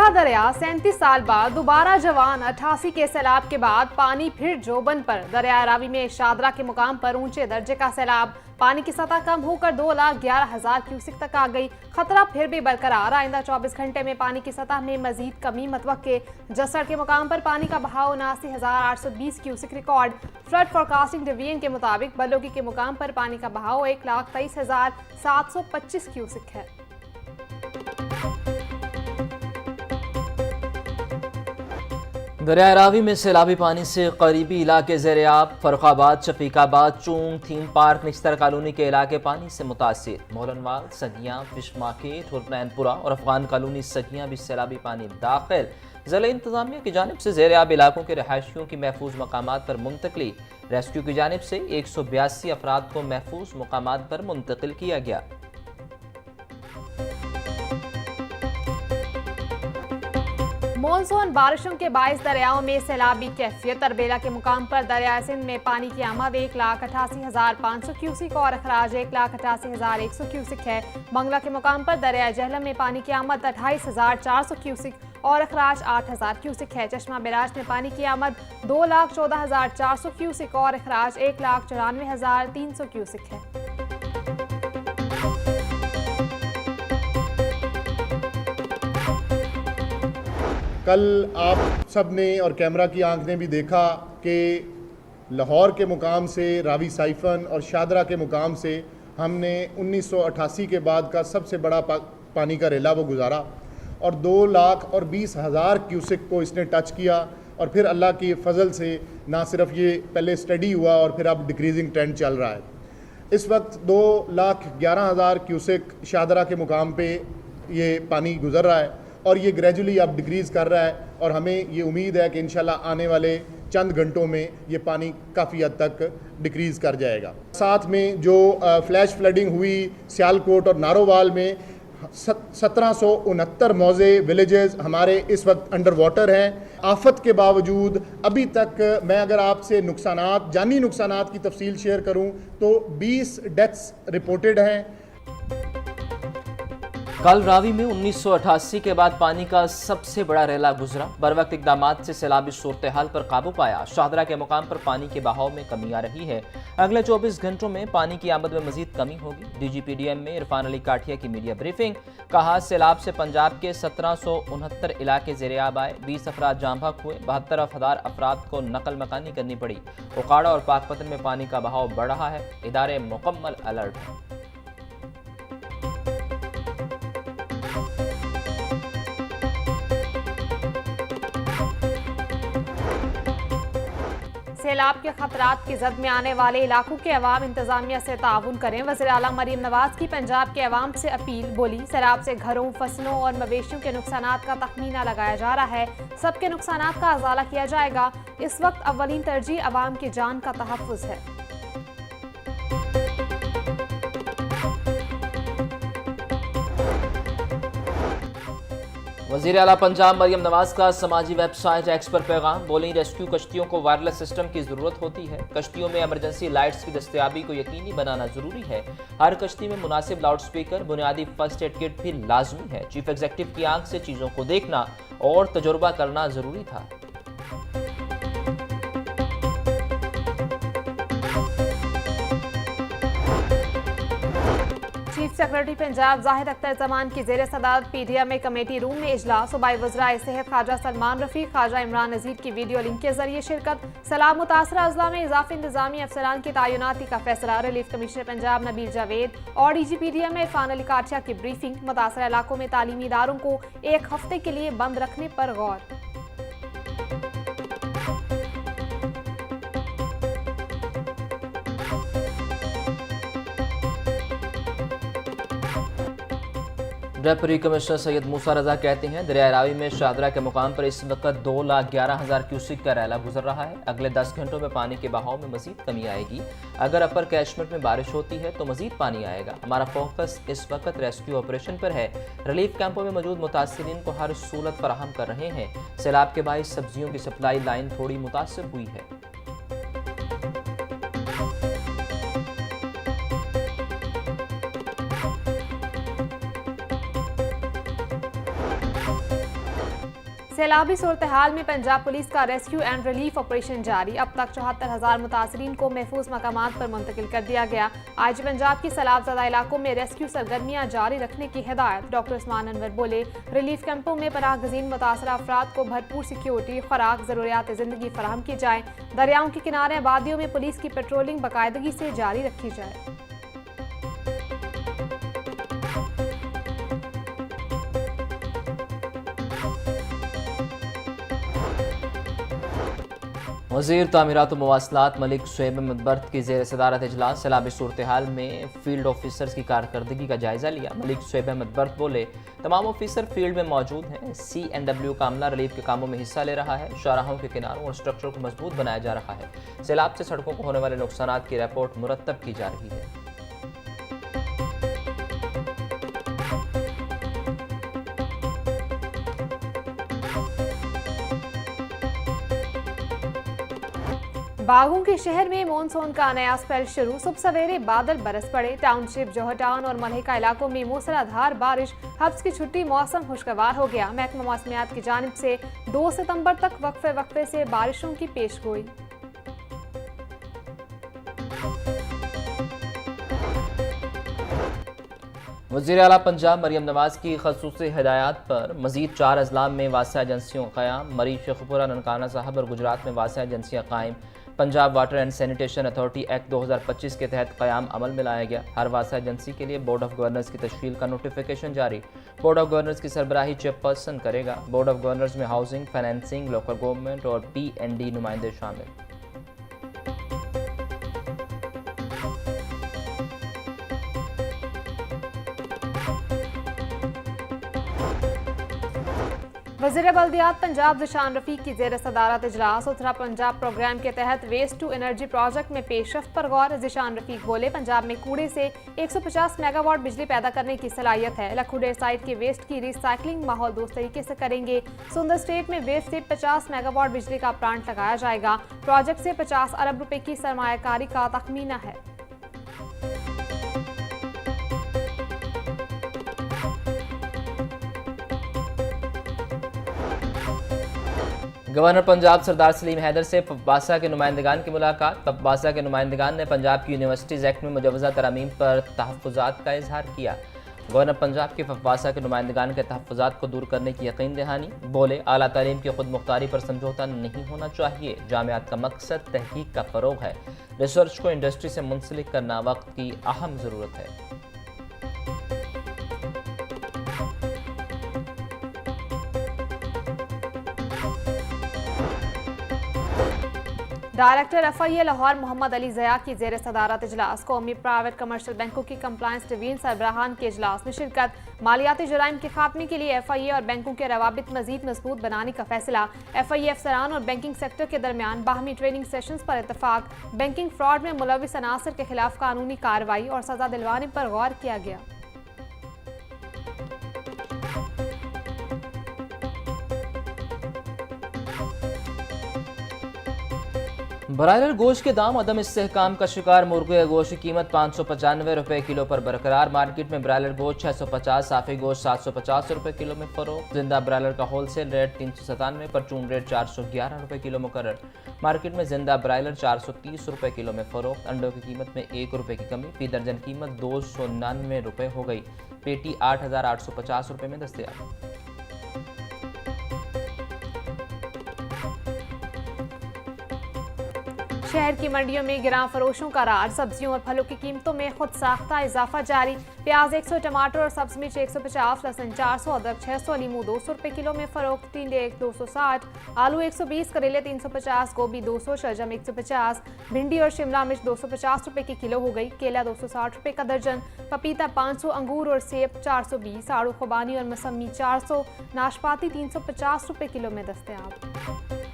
बहा दरिया 37 साल बाद दोबारा जवान। 88 के सैलाब के बाद पानी फिर जोबन पर। दरिया रावी में शादरा के मुकाम पर ऊंचे दर्जे का सैलाब। पानी की सतह कम होकर 2,11,000 क्यूसिक तक आ गई। खतरा फिर भी बरकरार। आइंदा 24 घंटे में पानी की सतह में मजीद कमी मतवक्के। जसड़ के मुकाम पर पानी का बहाव 79,820 cusec record. Flood forecasting division के मुताबिक बलोगी के मुकाम पर पानी का बहाव 1,23,725 क्यूसिक है। दरिया रावी में सैलाबी पानी से करीबी इलाके ज़ेर-ए-आब। Farrukhabad, Shafiqabad, Chung, theme park, Nishtar colony के इलाके पानी से मुतासिर। मोहलनवाल, सगियां, फिश मार्केट, हुरनैनपुरा और अफगान कॉलोनी सगियां भी सैलाबी पानी दाखिल। ज़िला इंतजामिया की जानिब से ज़ेर-ए-आब इलाकों के रहायशियों की महफूज मकामात पर मुंतकली। रेस्क्यू की जानिब से 182 अफराद को महफूज मकामात पर मुंतकिल किया गया। मॉनसून बारिशों के बायस दरियाओं में सैलाबी कैफियत। तरबेला के मुकाम पर दरिया सिंध में पानी की आमद 1,88,500 क्यूसिक और अखराज 1,88,100 क्यूसिक है। मंगला के मुकाम पर दरिया जहलम में पानी की आमद 28,400 क्यूसिक और अखराज 8,000 क्यूसिक है। चश्मा बैराज में पानी की आमद 2,14,400 क्यूसिक और अखराज 1,94,300 क्यूसिक है। कल आप सब ने और कैमरा की आंख ने भी देखा कि लाहौर के मुकाम से रावी साइफन और शादरा के मुकाम से हमने 1988 के बाद का सबसे बड़ा पानी का रेला वो गुजारा और 2,20,000 क्यूसिक को इसने टच किया। और फिर अल्लाह की फजल से ना सिर्फ ये पहले स्टडी हुआ और फिर अब डिक्रीजिंग ट्रेंड चल रहा है। इस वक्त 2,11,000 क्यूसिक शादरा के मुकाम पे ये पानी गुजर रहा है और ये ग्रेजुअली अब डिक्रीज़ कर रहा है और हमें ये उम्मीद है कि इंशाल्लाह आने वाले चंद घंटों में ये पानी काफ़ी हद तक डिक्रीज़ कर जाएगा। साथ में जो फ्लैश फ्लडिंग हुई सियालकोट और नारोवाल में 1769 मौजे विलेजेस हमारे इस वक्त अंडर वाटर हैं। आफत के बावजूद अभी तक मैं अगर आपसे नुकसानात, जानी नुकसानात की तफसील शेयर करूं तो 20 डेथ्स रिपोर्टेड हैं। कल रावी में 1988 के बाद पानी का सबसे बड़ा रेला गुजरा। बरवक्त इकदामात से सैलाबी सूरत हाल पर काबू पाया। शाहदरा के मुकाम पर पानी के बहाव में कमी आ रही है। अगले 24 घंटों में पानी की आमद में मजीद कमी होगी। DGPDM में इरफान अली काठिया की मीडिया ब्रीफिंग। कहा सैलाब से पंजाब के 1769 इलाके ज़ेर-ए-आब आए। 20 अफराद जाँ बहक हुए। 72,000 अफराद को नकल मकानी करनी पड़ी। उकाड़ा और पाकपतन में पानी का बहाव बढ़ रहा है। इदारे मुकम्मल अलर्ट हैं। सैलाब के खतरात की जद में आने वाले इलाकों के अवाम इंतजामिया से ताउन करें। वज़ीर आला मरीम नवाज की पंजाब के अवाम से अपील। बोली सैलाब से घरों, फसलों और मवेशियों के नुकसानात का तखमीना लगाया जा रहा है। सबके नुकसानात का अजाला किया जाएगा। इस वक्त अव्वलीन तरजीह अवाम की जान का तहफ़्फ़ुज़ है। वज़ीर आला पंजाब मरियम नवाज का समाजी वेबसाइट एक्स पर पैगाम। बोली रेस्क्यू कश्तियों को वायरलेस सिस्टम की ज़रूरत होती है। कश्तियों में इमरजेंसी लाइट्स की दस्तयाबी को यकीनी बनाना ज़रूरी है। हर कश्ती में मुनासिब लाउड स्पीकर, बुनियादी फर्स्ट एड किट भी लाजमी है। चीफ एग्जीक्यूटिव की आंख से चीज़ों को देखना और तजुर्बा करना ज़रूरी था। चीफ सेक्रेटरी पंजाब जाहिद अख्तर जमान की जेर सदारत PDM में कमेटी रूम में इजलास। सूबाई वज़राए सेहत ख्वाजा सलमान रफीक, ख्वाजा इमरान नज़ीर की वीडियो लिंक के जरिए शिरकत। सैलाब मुतासरा अजला में इजाफी इंतजामी अफसरान की तैनाती का फैसला। रिलीफ कमिश्नर पंजाब नबील जावेद और DGPDM में इरफान अली काठिया की ब्रीफिंग। मुतासरा इलाकों में तालीमी इदारों को 1 हफ्ते के लिए बंद रखने पर गौर। डेप्यूटी कमिश्नर सैयद मूसा रजा कहते हैं दरिया रावी में शादरा के मुकाम पर इस वक्त 2,11,000 क्यूसिक का रैला गुजर रहा है। अगले 10 घंटों में पानी के बहाव में मजीद कमी आएगी। अगर अपर कैचमेंट में बारिश होती है तो मजीद पानी आएगा। हमारा फोकस इस वक्त रेस्क्यू ऑपरेशन पर है। रिलीफ कैंपों में मौजूद मुतासिरीन को हर सहूलत फराहम कर रहे हैं। सैलाब के बाइस सब्जियों की सप्लाई लाइन थोड़ी मुतासर हुई है। सैलाबी सूरत हाल में पंजाब पुलिस का रेस्क्यू एंड रिलीफ ऑपरेशन जारी। अब तक 74,000 मुतासरीन को महफूज मकामात पर मुंतकिल कर दिया गया। आज पंजाब की सैलाबज़दा इलाकों में रेस्क्यू सरगर्मियां जारी रखने की हिदायत। डॉक्टर उस्मान अनवर बोले, रिलीफ कैंपों में पनाह गज़ीन मुतासरा अफराद को भरपूर सिक्योरिटी, खुराक, ज़रूरियात ज़िंदगी फराहम की जाए। दरियाओं के किनारे आबादियों में पुलिस की पेट्रोलिंग बाकायदगी से जारी रखी जाए। वज़ीर तामीरात व मवासलात मलिक शुएब अहमद बर्त की ज़ेर सदारत इजलास सैलाबी सूरत हाल में फील्ड ऑफिसर्स की कारकर्दगी का जायज़ा लिया। मलिक शुएब अहमद बर्त बोले, तमाम ऑफिसर फील्ड में मौजूद हैं। CNW का अमला रिलीफ के कामों में हिस्सा ले रहा है। शाहराहों के किनारों और स्ट्रक्चर को मजबूत बनाया जा रहा है। सैलाब से सड़कों को होने वाले नुकसान की रिपोर्ट मुरतब की जा रही है। बागों के शहर में मॉनसून का नया स्पेल शुरू। सुबह सवेरे बादल बरस पड़े। टाउनशिप, जौहर टाउन और मलहिका इलाकों में मूसलाधार बारिश। हफ्स की छुट्टी, मौसम खुशगवार हो गया। महकमा मौसमियात की जानिब से 2 सितंबर तक वक्फे से बारिशों की पेशगोई। वज़ीर आला पंजाब मरियम नवाज की खसूसी हिदायत पर मज़ीद 4 अजला में वासा एजेंसियों क़याम। मरीज शेखपुरा, ननकाना साहब और गुजरात में वासा एजेंसियाँ कायम। Punjab water and sanitation authority act 2025 के तहत क़याम अमल में लाया गया। हर वासा एजेंसी के लिए बोर्ड ऑफ गवर्नर्स की तश्कील का नोटिफिकेशन जारी। बोर्ड ऑफ गवर्नर्स की सरबराही चेयरपर्सन करेगा। बोर्ड ऑफ गवर्नर्स में हाउसिंग, फाइनेंसिंग, लोकल गवर्नमेंट और P&D नुमाइंदे शामिल। वज़ीर बल्दियात पंजाब ज़िशान रफ़ीक की ज़ेर सदारत इजलास। उत्तरा पंजाब प्रोग्राम के तहत वेस्ट टू एनर्जी प्रोजेक्ट में पेशरफ्त पर गौर। ज़िशान रफ़ीक बोले, पंजाब में कूड़े से 150 मेगावाट बिजली पैदा करने की सलाहियत है। लखुडेर साइट के वेस्ट की रिसाइकलिंग माहौल दोस्त तरीके से करेंगे। सुंदर स्टेट में वेस्ट से 50 मेगावाट बिजली का प्लांट लगाया जाएगा। प्रोजेक्ट से 50 अरब रुपए की सरमायाकारी का तखमीना है। गवर्नर पंजाब सरदार सलीम हैदर से फब्बासा के नुमाइंदगान की मुलाकात। फब्बासा के नुमाइंदगान ने पंजाब की यूनिवर्सिटीज़ एक्ट में मुजवज़ा तरमीम पर तहफ़्फ़ुज़ात का इजहार किया। गवर्नर पंजाब के फब्बासा के नुमाइंदगान के तहफ़्फ़ुज़ात को दूर करने की यकीन दहानी। बोले, आला तालीम की खुद मुख्तारी पर समझौता नहीं होना चाहिए। जामियात का मकसद तहकीक का फ़रोग़ है। रिसर्च को इंडस्ट्री से मुंसलिक करना वक्त की अहम ज़रूरत है। डायरेक्टर FIA लाहौर मोहम्मद अली ज़या की ज़ेर सदारत इजलास। कौमी प्राइवेट कमर्शियल बैंकों की कंप्लायंस डिवीजन सरबराहान के इजलास में शिरकत। मालियाती जराइम के खात्मे के लिए FIA और बैंकों के रवाबित मजीद मजबूत बनाने का फैसला। FIA अफसरान और बैंकिंग सेक्टर के दरमियान बाहमी ट्रेनिंग सेशंस पर इतफाक। बैंकिंग फ्रॉड में मुलविस अनासर के खिलाफ कानूनी कार्रवाई और सजा दिलवाने पर गौर किया गया। ब्रायलर गोश्त के दाम अदम इस्तेहकाम का शिकार। मुर्गे गोश्त की कीमत 595 रुपये किलो पर बरकरार। मार्केट में ब्रायलर गोश्त 650, साफी गोश्त 750 रुपये किलो में फरोख्त। जिंदा ब्रायलर का होलसेल रेट 397, परचून रेट 411 रुपये किलो मुकर्रर। मार्केट में जिंदा ब्रायलर 430 रुपये किलो में फरोख्त। अंडों की कीमत में 1 रुपये की कमी। फी दर्जन कीमत 299 रुपये हो गई। पेटी 8,850 रुपये में दस्तयाब। शहर की मंडियों में गिरां फरोशों का राज। सब्जियों और फलों की कीमतों में खुद साख्ता इजाफा जारी। प्याज 100, टमाटर और सब्ज मिर्च 150, लहसुन 400, अदरक 600, लीमू 200 रुपये किलो में फरोख्त। टिंडे 260, आलू 120, करेले 350, गोभी 200, शलजम 150, भिंडी और शिमला मिर्च 250 रुपये की किलो हो गई। केला 260 रुपये का दर्जन, पपीता 500, अंगूर और सेब 420, आड़ू खुबानी और मौसमी 400, नाशपाती 350 रुपये किलो में दस्तयाब।